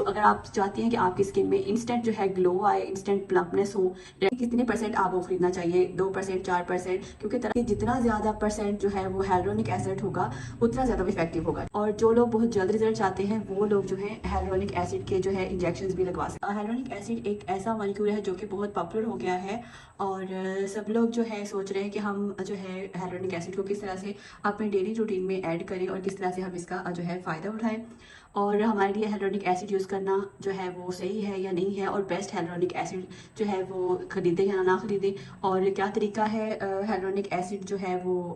तो अगर आप चाहती हैं कि आपकी स्किन में इंस्टेंट जो है ग्लो आए, इंस्टेंट प्लम्पनेस हो, कितने परसेंट आपको खरीदना चाहिए? 2%, 4%, क्योंकि तरह की जितना ज्यादा परसेंट जो है वो हाइलुरोनिक एसिड होगा उतना ज्यादा इफेक्टिव होगा। और जो लोग बहुत जल्द रिजल्ट चाहते हैं वो लोग जो है हाइलुरोनिक एसिड के जो है इंजेक्शन भी लगवा सकते हैं। हाइलुरोनिक एसिड एक ऐसा मॉलिक्यूल है जो कि बहुत पॉपुलर हो गया है और सब लोग जो है सोच रहे हैं कि हम जो है हाइलुरोनिक एसिड को किस तरह से अपने डेली रूटीन में ऐड करें और किस तरह से हम इसका जो है फ़ायदा उठाएं, और हमारे लिए हाइलुरोनिक एसिड यूज़ करना जो है वो सही है या नहीं है, और बेस्ट हाइलुरोनिक एसिड जो है वो खरीदें या ना खरीदें, और क्या तरीका है हाइलुरोनिक एसिड जो है वो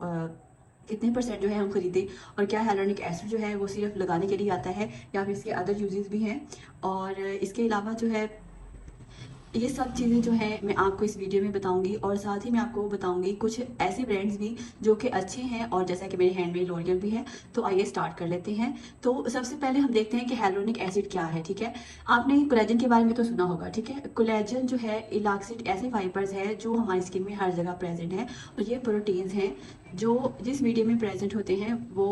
कितने परसेंट जो है हम खरीदें, और क्या हाइलुरोनिक एसिड जो है वो सिर्फ लगाने के लिए आता है या फिर इसके अदर यूजेस भी हैं। और इसके अलावा जो है ये सब चीज़ें जो है मैं आपको इस वीडियो में बताऊंगी, और साथ ही मैं आपको बताऊंगी कुछ ऐसे ब्रांड्स भी जो कि अच्छे हैं, और जैसा कि मेरे हैंड में लॉरियल भी है। तो आइए स्टार्ट कर लेते हैं। तो सबसे पहले हम देखते हैं कि हाइलुरोनिक एसिड क्या है। ठीक है, आपने कोलेजन के बारे में तो सुना होगा। ठीक है, कोलेजन जो है इलास्टिक ऐसे फाइबर्स है जो हमारी स्किन में हर जगह प्रेजेंट है, और ये प्रोटीन्स हैं जो जिस मीडियम में प्रेजेंट होते हैं वो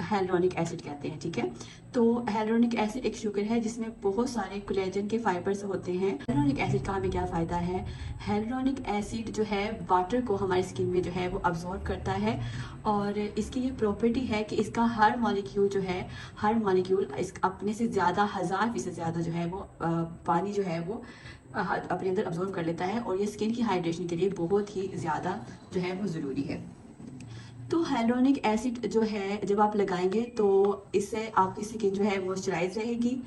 हाइलुरोनिक एसिड कहते हैं। ठीक है, तो हाइलुरोनिक एसिड एक शुगर है जिसमें बहुत सारे कोलेजन के फाइबर्स होते हैं। हाइलुरोनिक एसिड का हमें क्या फ़ायदा है? हाइलुरोनिक एसिड जो है वाटर को हमारी स्किन में जो है वो अब्जॉर्ब करता है, और इसकी ये प्रॉपर्टी है कि इसका हर मॉलिक्यूल जो है, हर मॉलिक्यूल इस अपने से ज़्यादा 1000% ज़्यादा जो है वो पानी जो है वो अपने अंदर अब्जॉर्ब कर लेता है, और ये स्किन की हाइड्रेशन के लिए बहुत ही ज़्यादा जो है वो ज़रूरी है। तो हाइलुरोनिक एसिड जो है जब आप लगाएंगे तो इससे आपकी स्किन जो है मॉइस्चराइज रहेगी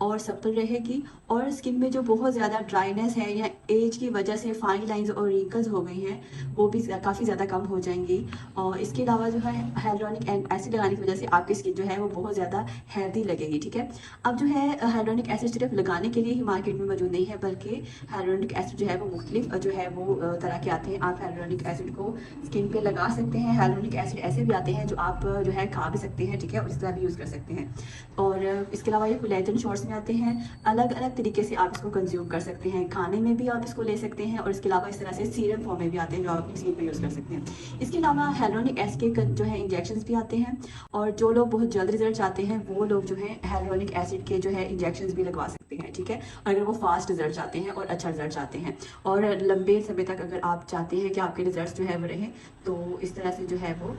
और सप्पल रहेगी, और स्किन में जो बहुत ज़्यादा ड्राइनेस है या एज की वजह से फाइन लाइंस और रिंकल्स हो गई हैं वो भी काफ़ी ज़्यादा कम हो जाएंगी। और इसके अलावा जो है हाइलुरोनिक एसिड लगाने की वजह से आपकी स्किन जो है वो बहुत ज़्यादा हेल्दी लगेगी। ठीक है, अब जो है हाइलुरोनिक एसिड सिर्फ लगाने के लिए ही मार्केट में मौजूद नहीं है, बल्कि हाइलुरोनिक एसिड जो है वो मुख्तलिफ जो है वो तरह के आते हैं। आप हाइलुरोनिक एसिड को स्किन पे लगा सकते हैं। हाइलुरोनिक एसिड ऐसे भी आते हैं जो आप जो है खा भी सकते हैं। ठीक है, और इस तरह भी यूज़ कर सकते हैं। और इसके अलावा ये कोलेजन शॉर्ट्स में आते हैं। अलग अलग तरीके से आप इसको कंज्यूम कर सकते हैं, खाने में भी आप इसको ले सकते हैं, और इसके अलावा इस तरह से सीरम फॉर्म में भी आते हैं जो आप अपनी स्किन पर यूज़ कर सकते हैं। इसके अलावा हाइलुरोनिक एसिड के जो है इंजेक्शंस भी आते हैं, और जो लोग बहुत जल्द रिजल्ट चाहते हैं वो लोग जो है हाइलुरोनिक एसिड के जो है इंजेक्शंस भी लगवा सकते हैं। ठीक है, अगर वो फास्ट रिजल्ट चाहते हैं और अच्छा रिजल्ट चाहते हैं, और लंबे समय तक अगर आप चाहते हैं कि आपके रिजल्ट जो है वो रहें, तो इस तरह से जो है वो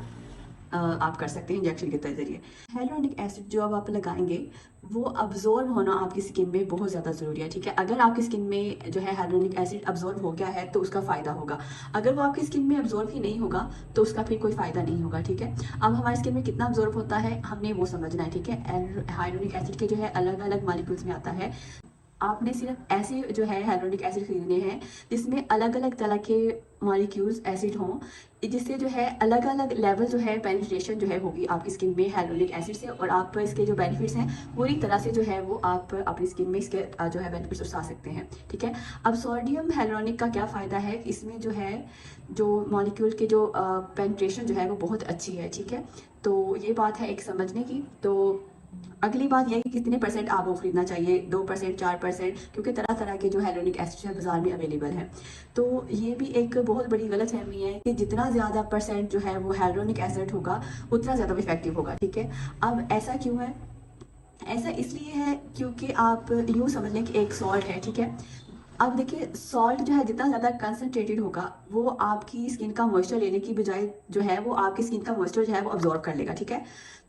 आप कर सकते हैं इंजेक्शन के जरिए। हाइलुरोनिक एसिड जो अब आप लगाएंगे वो अब्जॉर्ब होना आपकी स्किन में बहुत ज़्यादा ज़रूरी है। ठीक है, अगर आपकी स्किन में जो है हाइलुरोनिक एसिड अब्जॉर्ब हो गया है तो उसका फ़ायदा होगा। अगर वो आपकी स्किन में अब्जॉर्ब ही नहीं होगा तो उसका फिर कोई फ़ायदा नहीं होगा। ठीक है, अब हमारी स्किन में कितना अब्जॉर्ब होता है हमने वो समझना है। ठीक है, हाइलुरोनिक एसिड के जो है अलग अलग मॉलिक्यूल्स में आता है। आपने सिर्फ ऐसे जो है हाइलुरोनिक एसिड खरीदने हैं जिसमें अलग अलग तरह के मॉलिक्यूल्स एसिड हों, जिससे जो है अलग अलग लेवल जो है पेनिट्रेशन जो है होगी आपकी स्किन में हाइलुरोनिक एसिड से, और आप इसके जो बेनिफिट्स हैं पूरी तरह से जो है वो आप अपनी स्किन में इसके जो है बेनिफिट्स उठा सकते हैं। ठीक है, अब सोडियम हाइलुरोनिक का क्या फ़ायदा है? इसमें जो है जो मॉलिक्यूल के जो पेनिट्रेशन जो है वो बहुत अच्छी है। ठीक है, तो ये बात है एक समझने की। तो अगली बात यह है कि कितने परसेंट आपको खरीदना चाहिए? 2%, 4%, क्योंकि तरह तरह के जो हाइलुरोनिक एसिड है बाजार में अवेलेबल है। तो ये भी एक बहुत बड़ी गलतफहमी है कि जितना ज़्यादा परसेंट जो है वो हाइलुरोनिक एसिड होगा उतना ज़्यादा इफेक्टिव होगा। ठीक है, अब ऐसा क्यों है? ऐसा इसलिए है क्योंकि आप यूँ समझ लें कि एक सॉल्ट है। ठीक है, अब देखिए सॉल्ट जो है जितना ज़्यादा कंसनट्रेटेड होगा वो आपकी स्किन का मॉइस्चर लेने की बजाय जो है वो आपकी स्किन का मॉइस्चर जो है वो अब्जॉर्ब कर लेगा। ठीक है,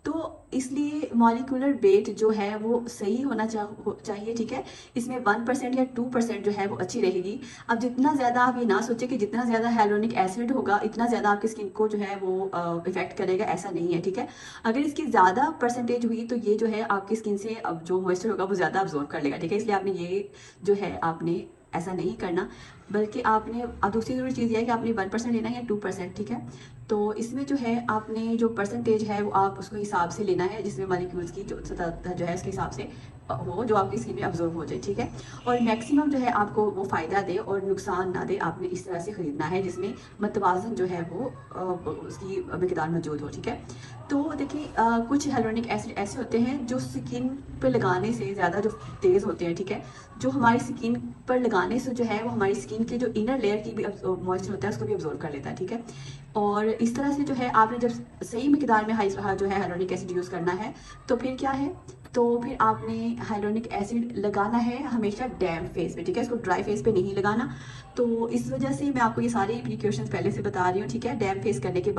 तो इसलिए मॉलिक्यूलर वेट जो है वो सही होना चाहिए। ठीक है, इसमें 1% या 2% जो है वो अच्छी रहेगी। अब जितना ज़्यादा आप ये ना सोचें कि जितना ज़्यादा हाइलुरोनिक एसिड होगा इतना ज़्यादा आपकी स्किन को जो है वो इफेक्ट करेगा, ऐसा नहीं है। ठीक है, अगर इसकी ज़्यादा परसेंटेज हुई तो ये जो है आपकी स्किन से अब जो मॉइस्चर होगा वो ज़्यादा अब्जॉर्ब कर लेगा। ठीक है, इसलिए आपने ये जो है आपने ऐसा नहीं करना, बल्कि आपने अब दूसरी ज़रूरी चीज़ यह है कि आपने 1% लेना है या 2%। ठीक है, तो इसमें जो है आपने जो परसेंटेज है वो आप उसको हिसाब से लेना है जिसमें मॉलिक्यूल्स की जो सतह जो है उसके हिसाब से हो जो आपकी स्किन में अब्जॉर्ब हो जाए। ठीक है, और मैक्सिमम जो है आपको वो फ़ायदा दे और नुकसान ना दे, आपने इस तरह से ख़रीदना है जिसमें मतवाजन जो है वो उसकी मकदार मौजूद हो। ठीक है, तो देखिए कुछ हाइलुरोनिक एसिड ऐसे होते हैं जो स्किन पर लगाने से ज़्यादा जो तेज़ होते हैं। ठीक है, जो हमारी स्किन पर लगाने से जो है वो हमारी स्किन के जो इनर लेयर की भी मॉइस्चर होता है उसको भी अब्जॉर्ब कर लेता है। ठीक है, और इस तरह से जो है आपने जब सही मकदार में जो है हाइलुरोनिक एसिड यूज़ करना है तो फिर क्या है, तो फिर आपने हाइलोनिक एसिड लगाना है हमेशा डैम्प फेस पे, ठीक है, इसको ड्राई फेस पे नहीं लगाना। तो इस वजह से मैं आपको ये सारे प्रिकॉशंस पहले से बता रही हूँ, ठीक है। डैम्प फेस करने के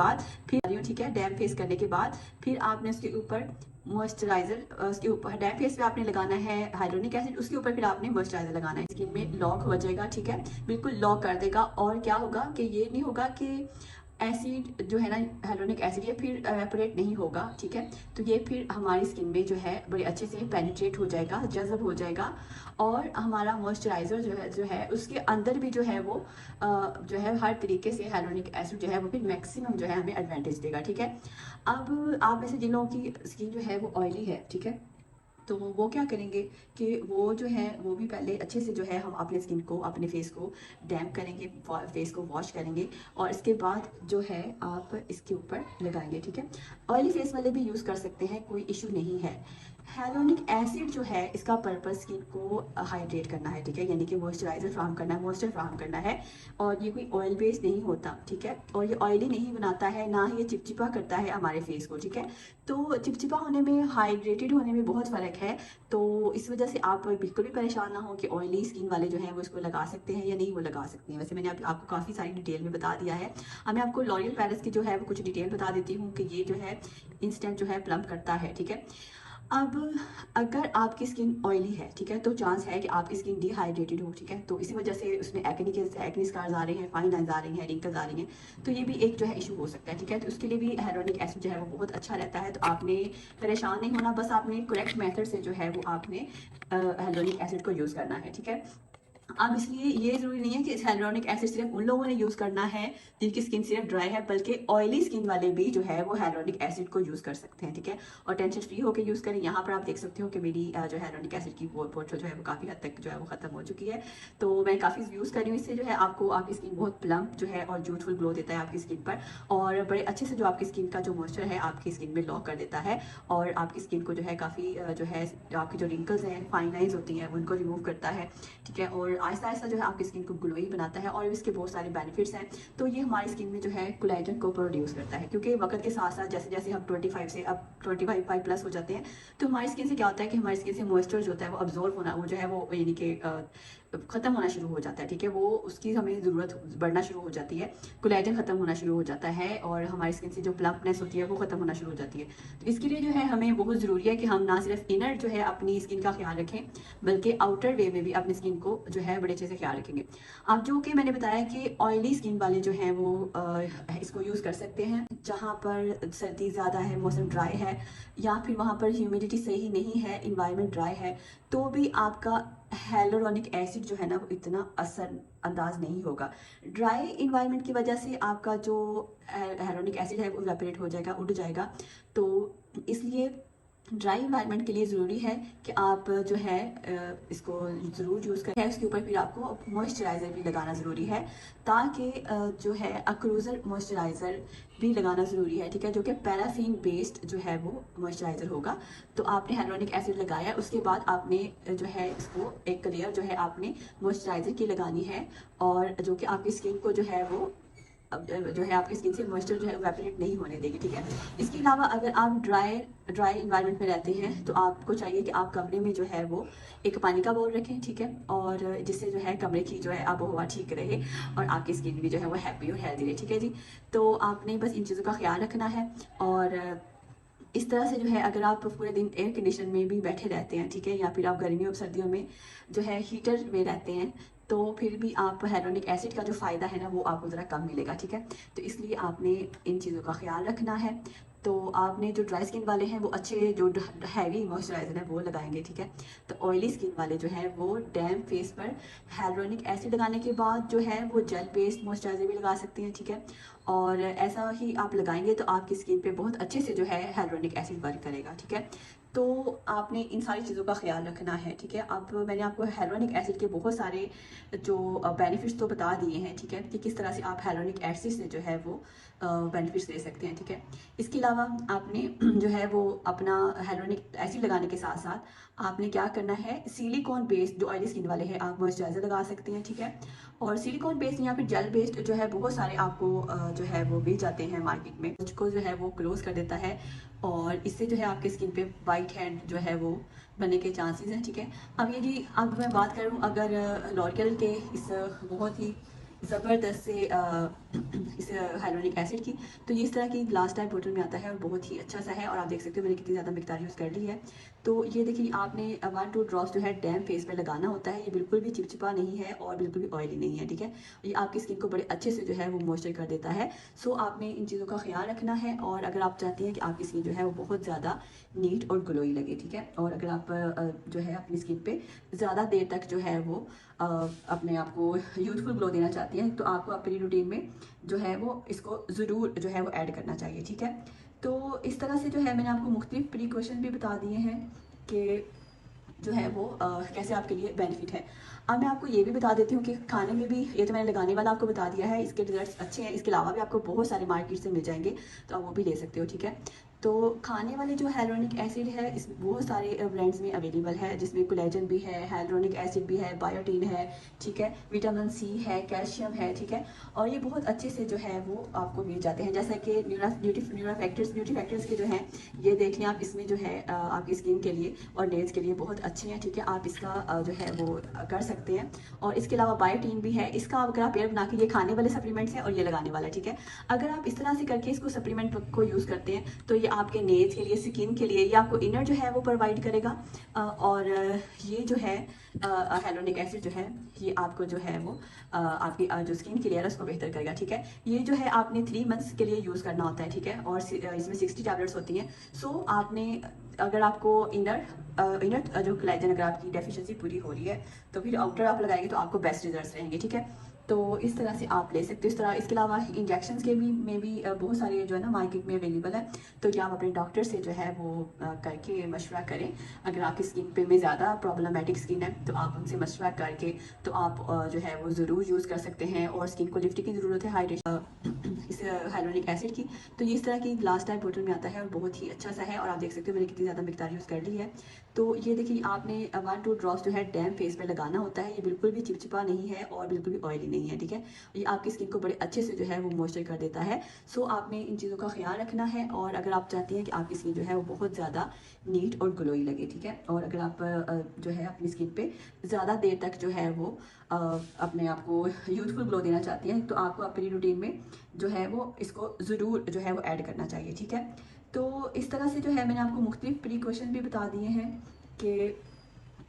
बाद फिर आपने उसके ऊपर मॉइस्चराइजर, उसके ऊपर डैम्प फेस पे आपने लगाना है हाइलोनिक एसिड, उसके ऊपर फिर आपने मॉइस्चराइजर लगाना है। स्किन में लॉक हो जाएगा, ठीक है, बिल्कुल लॉक कर देगा। और क्या होगा कि ये नहीं होगा कि एसिड जो है ना, हाइलोनिक एसिड, ये फिर एवेपोरेट नहीं होगा, ठीक है। तो ये फिर हमारी स्किन में जो है बड़े अच्छे से पेनिट्रेट हो जाएगा, जज़ब हो जाएगा। और हमारा मॉइस्चराइज़र जो है उसके अंदर भी जो है वो जो है हर तरीके से हाइलोनिक एसिड जो है वो फिर मैक्सिमम जो है हमें एडवांटेज देगा, ठीक है। अब आप में से जिन लोगों की स्किन जो है वो ऑयली है, ठीक है, तो वो क्या करेंगे कि वो जो है वो भी पहले अच्छे से जो है हम अपने स्किन को, अपने फेस को डैम्प करेंगे, फेस को वॉश करेंगे, और इसके बाद जो है आप इसके ऊपर लगाएंगे, ठीक है। ऑयली फेस वाले भी यूज़ कर सकते हैं, कोई इशू नहीं है। हाइलोनिक एसिड जो है इसका पर्पस स्किन को हाइड्रेट करना है, ठीक है, यानी कि मॉइस्चराइजर फ्राहम करना है, मॉइस्चर फ्राहम करना है। और ये कोई ऑयल बेस्ड नहीं होता, ठीक है, और ये ऑयली नहीं बनाता है, ना ही ये चिपचिपा करता है हमारे फेस को, ठीक है। तो चिपचिपा होने में, हाइड्रेटेड होने में बहुत फ़र्क है। तो इस वजह से आप बिल्कुल भी परेशान ना हो कि ऑयली स्किन वाले जो हैं वो इसको लगा सकते हैं या नहीं वो लगा सकते हैं। वैसे मैंने आपको काफ़ी सारी डिटेल में बता दिया है। अब मैं आपको लॉरियल पैरिस की जो है वो कुछ डिटेल बता देती हूँ कि ये जो है इंस्टेंट जो है प्लम्प करता है, ठीक है। अब अगर आपकी स्किन ऑयली है, ठीक है, तो चांस है कि आपकी स्किन डिहाइड्रेटेड हो, ठीक है। तो इसी वजह से उसमें एक्ने स्कार्स आ रहे हैं, फाइन लाइंस आ रही हैं, रिंकल्स आ रही हैं। तो ये भी एक जो है इशू हो सकता है, ठीक है। तो उसके लिए भी हाइलोनिक एसिड जो है वो बहुत अच्छा रहता है। तो आपने परेशान नहीं होना, बस आपने करेक्ट मेथड से जो है वो आपने हाइलोनिक एसिड को यूज़ करना है, ठीक है। अब इसलिए ये ज़रूरी नहीं है कि हाइलोनिक एसिड सिर्फ उन लोगों ने यूज़ करना है जिनकी स्किन सिर्फ ड्राई है, बल्कि ऑयली स्किन वाले भी जो है वो हाइलोनिक एसिड को यूज़ कर सकते हैं, ठीक है। और टेंशन फ्री होकर यूज़ करें। यहाँ पर आप देख सकते हो कि मेरी जो हाइलोनिक एसिड की बोतल जो है वो काफ़ी हद तक जो है वो ख़त्म हो चुकी है। तो मैं काफ़ी यूज़ कर रही हूँ, इससे जो है आपको आपकी स्किन बहुत प्लम्प जो है और यूथफुल ग्लो देता है आपकी स्किन पर, और बड़े अच्छे से जो आपकी स्किन का जो मॉइस्चर है आपकी स्किन में लॉक कर देता है, और आपकी स्किन को जो है काफ़ी जो है आपकी जो रिंकल्स हैं, फाइन लाइंस होती हैं, उनको रिमूव करता है, ठीक है। और आहिस्ता आहिस्ता जो है आपकी स्किन को ग्लोई बनाता है, और इसके बहुत सारे बेनिफिट्स हैं। तो ये हमारी स्किन में जो है कोलेजन को प्रोड्यूस करता है, क्योंकि वक्त के साथ साथ जैसे जैसे हम 25 से अब 25 प्लस हो जाते हैं, तो हमारी स्किन से क्या होता है कि हमारी स्किन से मॉइस्चर जो होता है वो अब्जॉर्ब होना, वो जो है वो यानी कि ख़त्म होना शुरू हो जाता है, ठीक है। वो उसकी हमें ज़रूरत बढ़ना शुरू हो जाती है, कोलेजन ख़त्म होना शुरू हो जाता है, और हमारी स्किन से जो प्लम्पनेस होती है वो ख़त्म होना शुरू हो जाती है। तो इसके लिए जो है हमें बहुत ज़रूरी है कि हम ना सिर्फ इनर जो है अपनी स्किन का ख्याल रखें, बल्कि आउटर वे में भी अपनी स्किन को जो है बड़े अच्छे से ख्याल रखेंगे। अब जो कि मैंने बताया कि ऑयली स्किन वाले जो हैं वो इसको यूज़ कर सकते हैं जहाँ पर सर्दी ज़्यादा है, मौसम ड्राई है, या फिर वहाँ पर ह्यूमिडिटी सही नहीं है, इन्वायरमेंट ड्राई है, तो भी आपका हाइलोनिक एसिड जो है ना वो इतना असर अंदाज नहीं होगा। ड्राई इन्वायरमेंट की वजह से आपका जो हाइलोनिक एसिड है वो इवेपोरेट हो जाएगा, उड़ जाएगा। तो इसलिए ड्राई इन्वायरमेंट के लिए ज़रूरी है कि आप जो है इसको ज़रूर यूज़ करें। उसके ऊपर फिर आपको मॉइस्चराइज़र भी लगाना ज़रूरी है, ताकि जो है अक्रूज़र मॉइस्चराइज़र भी लगाना ज़रूरी है, ठीक है, जो कि पैराफिन बेस्ड जो है वो मॉइस्चराइज़र होगा। तो आपने हाइलोनिक एसिड लगाया, उसके बाद आपने जो है इसको एक लेयर जो है आपने मॉइस्चराइज़र की लगानी है, और जो कि आपकी स्किन को जो है वो अब जो है आपकी स्किन से मॉइस्चर जो है इवेपोरेट नहीं होने देगी, ठीक है। इसके अलावा अगर आप ड्राई इन्वायरमेंट में रहते हैं तो आपको चाहिए कि आप कमरे में जो है वो एक पानी का बाउल रखें, ठीक है, और जिससे जो है कमरे की जो है आबो हवा ठीक रहे और आपकी स्किन भी जो है वो हैप्पी और हेल्दी रहे, ठीक है जी। तो आपने बस इन चीज़ों का ख्याल रखना है। और इस तरह से जो है अगर आप पूरे दिन एयर कंडीशन में भी बैठे रहते हैं, ठीक है, या फिर आप गर्मियों और सर्दियों में जो है हीटर में रहते हैं, तो फिर भी आप हाइलोनिक एसिड का जो फ़ायदा है ना वो आपको ज़रा कम मिलेगा, ठीक है। तो इसलिए आपने इन चीज़ों का ख्याल रखना है। तो आपने जो ड्राई स्किन वाले हैं वो अच्छे जो हैवी मॉइस्चराइज़र है वो लगाएंगे, ठीक है। तो ऑयली स्किन वाले जो है वो डैम्प फेस पर हाइलोनिक एसिड लगाने के बाद जो है वो जेल बेस्ड मॉइस्चराइज़र भी लगा सकते हैं, ठीक है। और ऐसा ही आप लगाएंगे तो आपकी स्किन पे बहुत अच्छे से जो है हाइलोनिक एसिड वर्क करेगा, ठीक है। तो आपने इन सारी चीज़ों का ख्याल रखना है, ठीक है। अब मैंने आपको हाइलोनिक एसिड के बहुत सारे जो बेनिफिट्स तो बता दिए हैं, ठीक है, कि किस तरह से आप हाइलोनिक एसिड से जो है वो बेनिफिट्स ले सकते हैं, ठीक है। इसके अलावा आपने जो है वो अपना हाइलोनिक एसिड लगाने के साथ साथ आपने क्या करना है, सिलिकॉन बेस्ड जो ऑयली स्किन वाले हैं आप मॉइस्चराइजर लगा सकते हैं, ठीक है। और सिलिकॉन बेस्ड या फिर जेल बेस्ड जो है बहुत सारे आपको जो है वो मिल जाते हैं मार्केट में, उसको जो है वो क्लोज कर देता है और इससे जो है आपके स्किन पे वाइट हेड जो है वो बनने के चांसेस हैं, ठीक है। अब ये जी अब मैं बात करूँ अगर लॉरियल के इस बहुत ही ज़बरदस्त से इस हाइलोनिक एसिड की, तो ये इस तरह की ग्लास टाइप बोतल में आता है और बहुत ही अच्छा सा है। और आप देख सकते हो मैंने कितनी ज़्यादा मिकदार यूज़ कर ली है। तो ये देखिए आपने 1-2 ड्रॉप्स जो है डैम फेस पे लगाना होता है। ये बिल्कुल भी चिपचिपा नहीं है और बिल्कुल भी ऑयली नहीं है, ठीक है। ये आपकी स्किन को बड़े अच्छे से जो है वो मॉइस्चर कर देता है। सो आपने इन चीज़ों का ख्याल रखना है और अगर आप चाहती हैं कि आपकी स्किन जो है वो बहुत ज़्यादा नीट और ग्लोई लगे, ठीक है। और अगर आप जो है अपनी स्किन पे ज़्यादा देर तक जो है वो अपने आप को यूथफुल ग्लो देना चाहती हैं, तो आपको अपनी रूटीन में जो है वो इसको ज़रूर जो है वो ऐड करना चाहिए, ठीक है। तो इस तरह से जो है मैंने आपको मुख्तलिफ प्रिकॉशन भी बता दिए हैं कि जो है वो कैसे आपके लिए बेनिफिट है। अब मैं आपको ये भी बता देती हूँ कि खाने में भी, ये तो मैंने लगाने वाला आपको बता दिया है, इसके रिजल्ट्स अच्छे हैं। इसके अलावा भी आपको बहुत सारे मार्केट से मिल जाएंगे, तो आप वो भी ले सकते हो, ठीक है। तो खाने वाले जो हाइलोनिक एसिड है इस बहुत सारे ब्रांड्स में अवेलेबल है, जिसमें कोलेजन भी है, हाइलोनिक एसिड भी है, बायोटीन है, ठीक है, विटामिन सी है, कैल्शियम है, ठीक है। और ये बहुत अच्छे से जो है वो आपको मिल जाते हैं, जैसे कि न्यूट्री फैक्टर्स के जो हैं ये देख लें आप, इसमें जो है आपकी स्किन के लिए और नेल्स के लिए बहुत अच्छे हैं, ठीक है। आप इसका जो है वो कर सकते हैं। और इसके अलावा बायोटीन भी है, इसका अगर आप पेयर बना के, ये खाने वाले सप्लीमेंट्स हैं और ये लगाने वाला है, ठीक है। अगर आप इस तरह से करके इसको सप्लीमेंट को यूज़ करते हैं तो ये आपके नेल्स के लिए, स्किन के लिए, ये आपको इनर जो है वो प्रोवाइड करेगा। और ये जो है हाइलोनिक एसिड जो है ये आपको जो है वो आपकी जो स्किन क्लियर है उसको बेहतर करेगा, ठीक है। ये जो है आपने 3 मंथ्स के लिए यूज़ करना होता है, ठीक है। और इसमें 60 टैबलेट्स होती हैं। सो आपने अगर आपको इनर जो कोलेजन अगर आपकी डेफिशिएंसी पूरी हो रही है तो फिर आउटर आप लगाएंगे तो आपको बेस्ट रिजल्ट्स रहेंगे, ठीक है। तो इस तरह से आप ले सकते हो। इस तरह इसके अलावा इंजेक्शंस के भी में भी बहुत सारे जो है ना मार्केट में अवेलेबल है, तो या आप अपने डॉक्टर से जो है वो करके मशवरा करें। अगर आपकी स्किन पे में ज़्यादा प्रॉब्लमेटिक स्किन है तो आप उनसे मशवरा करके तो आप जो है वो ज़रूर यूज़ कर सकते हैं। और स्किन को लिफ्ट की ज़रूरत है हाइड्रेशन इस हाइलोनिक एसिड की, तो ये इस तरह की ग्लास टाइप बोतल में आता है और बहुत ही अच्छा सा है। और आप देख सकते हो मैंने कितनी ज़्यादा मिकदार यूज़ कर ली है। तो ये देखिए आपने 1-2 ड्रॉप्स जो है डैम फेस पे लगाना होता है। ये बिल्कुल भी चिपचिपा नहीं है और बिल्कुल भी ऑयली नहीं है, ठीक है। ये आपकी स्किन को बड़े अच्छे से जो है वो मॉइस्चर कर देता है। सो आपने इन चीज़ों का ख्याल रखना है और अगर आप चाहती हैं कि आपकी स्किन जो है वो बहुत ज़्यादा नीट और ग्लोई लगे, ठीक है। और अगर आप जो है अपनी स्किन पे ज़्यादा देर तक जो है वो अपने आप को यूथफुल ग्लो देना चाहती हैं, तो आपको अपनी रूटीन में जो है वो इसको ज़रूर जो है वो ऐड करना चाहिए, ठीक है। तो इस तरह से जो है मैंने आपको मुख्तलिफ प्रिकॉशन भी बता दिए हैं कि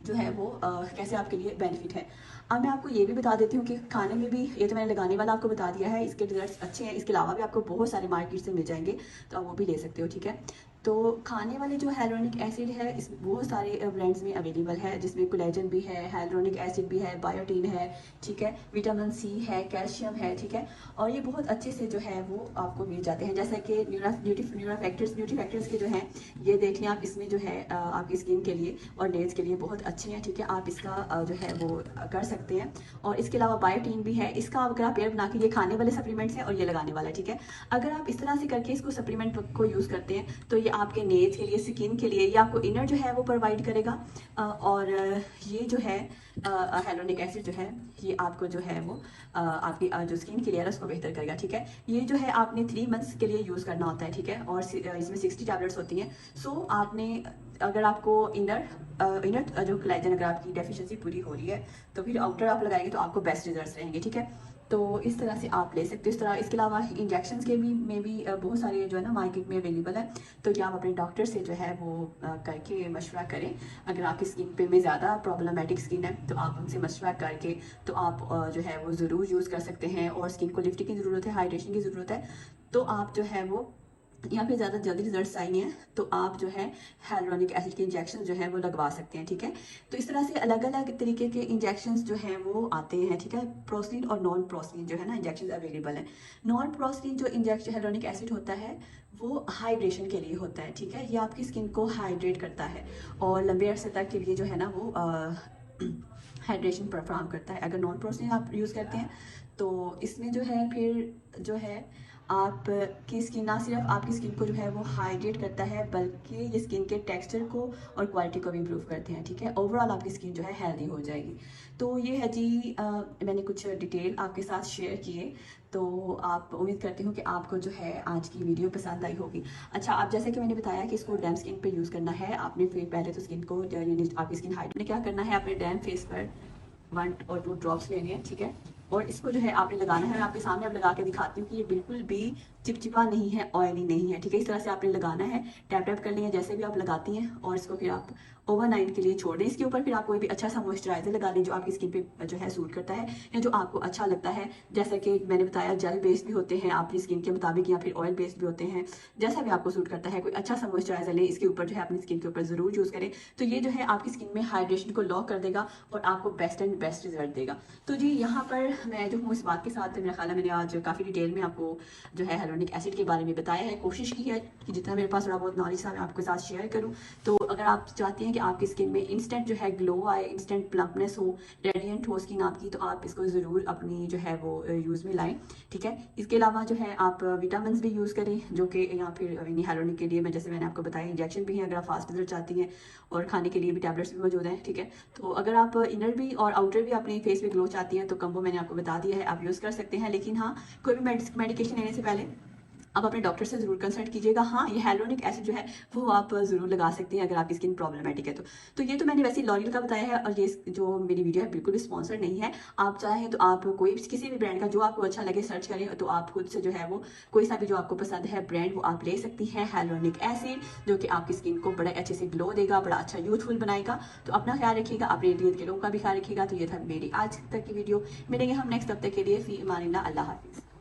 जो है वो कैसे आपके लिए बेनिफिट है। अब मैं आपको ये भी बता देती हूँ कि खाने में भी, ये तो मैंने लगाने वाला आपको बता दिया है, इसके रिजल्ट्स अच्छे हैं। इसके अलावा भी आपको बहुत सारे मार्केट से मिल जाएंगे, तो आप वो भी ले सकते हो, ठीक है। तो खाने वाले जो हाइलोनिक एसिड है इस बहुत सारे ब्रांड्स में अवेलेबल है, जिसमें कोलेजन भी है, हाइलोनिक एसिड भी है, बायोटीन है, ठीक है, विटामिन सी है, कैल्शियम है, ठीक है। और ये बहुत अच्छे से जो है वो आपको मिल जाते हैं, जैसे कि न्यूट्री फैक्टर्स के जो हैं ये देख लें आप, इसमें जो है आपकी स्किन के लिए और नेल्स के लिए बहुत अच्छे हैं, ठीक है। आप इसका जो है वो कर सकते हैं। और इसके अलावा बायोटीन भी है, इसका अगर आप पेयर बना के, ये खाने वाले सप्लीमेंट्स हैं और ये लगाने वाला है, ठीक है। अगर आप इस तरह से करके इसको सप्लीमेंट को यूज़ करते हैं तो ये आपके नेल्स के लिए, स्किन के लिए, ये आपको इनर जो है वो प्रोवाइड करेगा। और ये जो है हाइलोनिक एसिड जो है ये आपको जो है वो आपकी जो स्किन क्लियर है उसको बेहतर करेगा, ठीक है। ये जो है आपने 3 मंथ्स के लिए यूज़ करना होता है, ठीक है। और इसमें 60 टैबलेट्स होती हैं। सो आपने अगर आपको इनर जो कोलेजन अगर आपकी डेफिशिएंसी पूरी हो रही है तो फिर आउटर आप लगाएंगे तो आपको बेस्ट रिजल्ट्स रहेंगे, ठीक है। तो इस तरह से आप ले सकते हो। इस तरह इसके अलावा इंजेक्शंस के भी में भी बहुत सारे जो है ना मार्केट में अवेलेबल है, तो या आप अपने डॉक्टर से जो है वो करके मशवरा करें। अगर आपकी स्किन पे में ज़्यादा प्रॉब्लमेटिक स्किन है तो आप उनसे मशवरा करके तो आप जो है वो ज़रूर यूज़ कर सकते हैं। और स्किन को लिफ्ट की ज़रूरत है, हाइड्रेशन की ज़रूरत है, तो आप जो है वो या फिर ज़्यादा जल्दी रिजल्ट चाहिए हैं तो आप जो है हाइलोनिक एसिड के इंजेक्शन जो है वो लगवा सकते हैं, ठीक है। तो इस तरह से अलग अलग तरीके के इंजेक्शंस जो हैं वो आते हैं, ठीक है। प्रोस्लिन और नॉन प्रोस्लिन जो है ना इंजेक्शन अवेलेबल है। नॉन प्रोस्लिन जो इंजेक्शन हाइलोनिक एसिड होता है वो हाइड्रेशन के लिए होता है, ठीक है। ये आपकी स्किन को हाइड्रेट करता है और लंबे अरसे तक के लिए जो है ना वो हाइड्रेशन फराहम करता है। अगर नॉन प्रोस्लिन आप यूज़ करते हैं तो इसमें जो है फिर जो है आप की स्किन ना सिर्फ आपकी स्किन को जो है वो हाइड्रेट करता है, बल्कि ये स्किन के टेक्सचर को और क्वालिटी को भी इम्प्रूव करते हैं। ठीक है, ओवरऑल आपकी स्किन जो है हेल्दी हो जाएगी। तो ये है जी, मैंने कुछ डिटेल आपके साथ शेयर किए। तो आप उम्मीद करती हूँ कि आपको जो है आज की वीडियो पसंद आई होगी। अच्छा, आप जैसे कि मैंने बताया कि इसको डैम स्किन पे यूज़ करना है आपने। फिर पहले तो स्किन को, यानी आपकी स्किन हाइड्रेट में क्या करना है, अपने डैम फेस पर 1 और 2 ड्रॉप्स लेने हैं। ठीक है, और इसको जो है आपने लगाना है। मैं आपके सामने अब लगा के दिखाती हूँ कि ये बिल्कुल भी चिपचिपा नहीं है, ऑयली नहीं है। ठीक है, इस तरह से आपने लगाना है, टैप टैप कर लेंगे जैसे भी आप लगाती हैं, और इसको फिर आप ओवरनाइट के लिए छोड़ दें। इसके ऊपर फिर आप कोई भी अच्छा सा मॉइस्चराइजर लगा लें जो आपकी स्किन पे जो है सूट करता है, या जो आपको अच्छा लगता है। जैसे कि मैंने बताया, जेल बेस्ड भी होते हैं आपकी स्किन के मुताबिक, या फिर ऑयल बेस्ड भी होते हैं। जैसा भी आपको सूट करता है, कोई अच्छा सा मॉइस्चराइजर लें, इसके ऊपर जो है अपनी स्किन के ऊपर ज़रूर यूज़ करें। तो ये जो है आपकी स्किन में हाइड्रेशन को लॉक कर देगा और आपको बेस्ट एंड बेस्ट रिजल्ट देगा। तो जी यहाँ पर मैं जो हूँ इस बात के साथ, मेरा ख्याल है मैंने आज काफ़ी डिटेल में आपको जो है हेलोनिक एसिड के बारे में बताया है। कोशिश की है कि जितना मेरे पास थोड़ा बहुत नॉलेज था मैं आपके साथ शेयर करूँ। तो अगर आप चाहती हैं कि आपकी स्किन में इंस्टेंट जो है ग्लो आए, इंस्टेंट प्लम्पनेस हो, रेडियंट हो स्किन आपकी, तो आप इसको ज़रूर अपनी जो है वो यूज़ में लाएँ। ठीक है, इसके अलावा जो है आप विटामिन भी यूज़ करें, जो कि या फिर हेलोनिक के लिए मैं जैसे मैंने आपको बताया इंजेक्शन भी है अगर आप फास्ट रिजल्ट चाहती हैं, और खाने के लिए भी टैबलेट्स भी मौजूद हैं। ठीक है, तो अगर आप इनर भी और आउटर भी अपने फेस पे ग्लो चाहती हैं तो कम्बो मैंने आपको बता दिया है, आप यूज़ कर सकते हैं। लेकिन हाँ, कोई भी मेडिकेशन लेने से पहले आप अपने डॉक्टर से ज़रूर कंसल्ट कीजिएगा। हाँ, ये हेलोनिक एसिड जो है वो आप ज़रूर लगा सकती हैं अगर आपकी स्किन प्रॉब्लमेटिक है तो ये तो मैंने वैसे लॉरियल का बताया है, और ये जो मेरी वीडियो है बिल्कुल भी स्पॉन्सर नहीं है। आप चाहें तो आप कोई किसी भी ब्रांड का जो आपको अच्छा लगे सर्च करें, तो आप खुद से जो है वो कोई सा भी जो आपको पसंद है ब्रांड वो आप ले सकती हैं। हेलोनिक एसिड जो कि आपकी स्किन को बड़ा अच्छे से ग्लो देगा, बड़ा अच्छा यूथफुल बनाएगा। तो अपना ख्याल रखिएगा, अपने इर्द गिर्द के लोगों का भी ख्याल रखिएगा। तो ये था मेरी आज तक की वीडियो। मिलेंगे हम नेक्स्ट हफ्ते के लिए। फी अमानिल्लाह, अल्लाह हाफिज़।